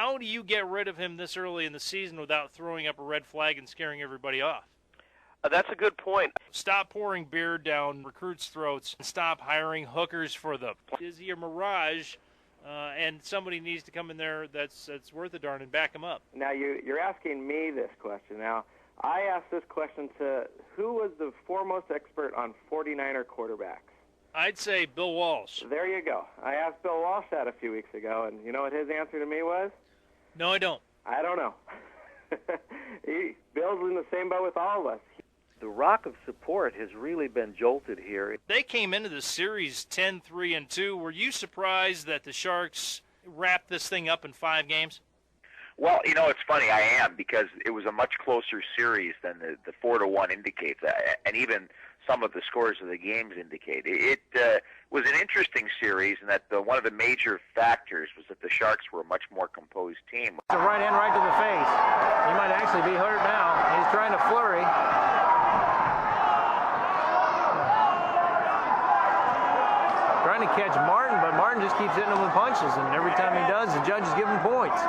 How do you get rid of him this early in the season without throwing up a red flag and scaring everybody off? That's a good point. Stop pouring beer down recruits' throats and stop hiring hookers for them. Is he a mirage? And somebody needs to come in there that's worth a darn and back him up. Now, you're asking me this question. Now, I asked this question to who was the foremost expert on 49er quarterbacks? I'd say Bill Walsh. There you go. I asked Bill Walsh that a few weeks ago, and you know what his answer to me was? No, I don't. I don't know. Bill's in the same boat with all of us. The rock of support has really been jolted here. They came into the series 10-3-2. Were you surprised that the Sharks wrapped this thing up in 5 games? Well, you know, it's funny, I am, because it was a much closer series than the 4-1 indicates, and even some of the scores of the games indicate. It was an interesting series, and that one of the major factors was that the Sharks were a much more composed team. The right hand right to the face. He might actually be hurt now. He's trying to flurry. Trying to catch Martin, but Martin just keeps hitting him with punches, and every time he does, the judge is giving points.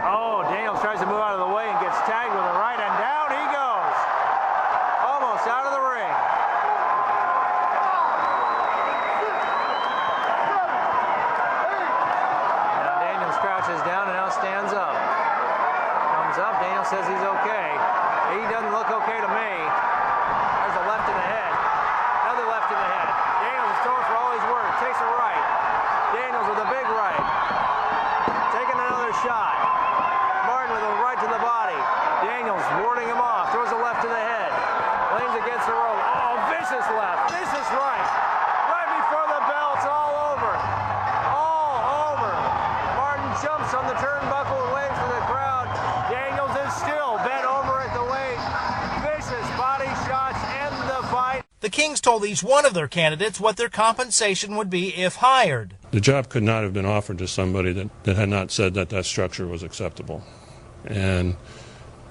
Oh, Daniels tries to move out of the way and gets tagged with a right, and down he goes. Almost out of the ring. Now Daniels crouches down and now stands up. Comes up, Daniels says he's okay. He doesn't look okay to me. There's a left in the head. Another left in the head. Daniels is throwing for all he's worth. Takes a right. Daniels with a big right. Taking another shot. Martin with a right to the body. Daniels warding him off. Throws a left to the head. Leans against the rope. Oh, vicious left. Vicious right. Right before the bell. It's all over. All over. Martin jumps on the turnbuckle and waves to the crowd. Daniels is still bent over at the weight. Vicious body shots end the fight. The Kings told each one of their candidates what their compensation would be if hired. The job could not have been offered to somebody that had not said that structure was acceptable. And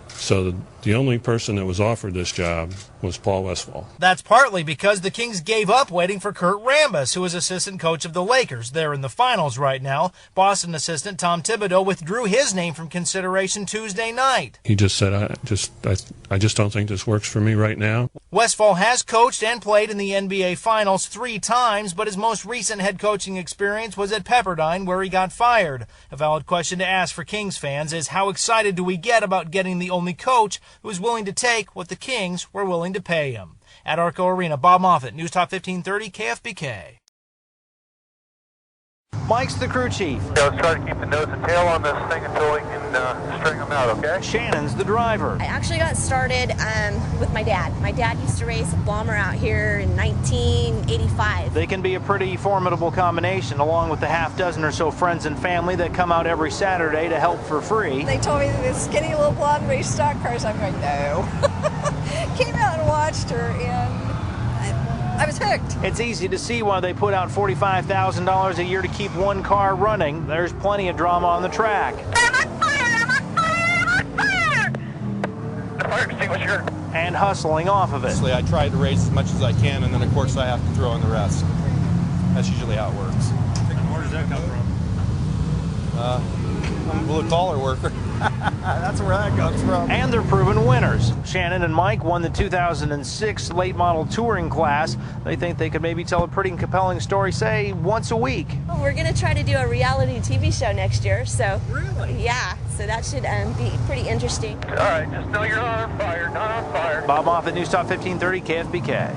so the only person that was offered this job was Paul Westphal. That's partly because the Kings gave up waiting for Kurt Rambis, who is assistant coach of the Lakers. They're in the finals right now. Boston assistant Tom Thibodeau withdrew his name from consideration Tuesday night. He just said, I just don't think this works for me right now. Westphal has coached and played in the NBA Finals 3 times, but his most recent head coaching experience was at Pepperdine, where he got fired. A valid question to ask for Kings fans is, how excited do we get about getting the only coach who is willing to take what the Kings were willing to pay him? At Arco Arena, Bob Moffitt, News Talk 1530, KFBK. Mike's the crew chief. Let's try to keep the nose and tail on this thing until we can string them out, okay? Shannon's the driver. I actually got started with my dad. My dad used to race a bomber out here in 1985. They can be a pretty formidable combination, along with the half dozen or so friends and family that come out every Saturday to help for free. They told me this skinny little blonde race stock cars. I'm like, no. Came out and watched her, and I was hooked. It's easy to see why they put out $45,000 a year to keep one car running. There's plenty of drama on the track. I'm on fire! The fire extinguisher. And hustling off of it. I try to race as much as I can, and then of course I have to throw in the rest. That's usually how it works. Where does that come from? I'm a blue-collar worker. That's where that comes from. And they're proven winners. Shannon and Mike won the 2006 late model touring class. They think they could maybe tell a pretty compelling story, say, once a week. Well, we're going to try to do a reality TV show next year, so... Really? Yeah, so that should be pretty interesting. All right, just know you're not on fire, not on fire. Bob Moffitt, News Talk 1530, KFBK.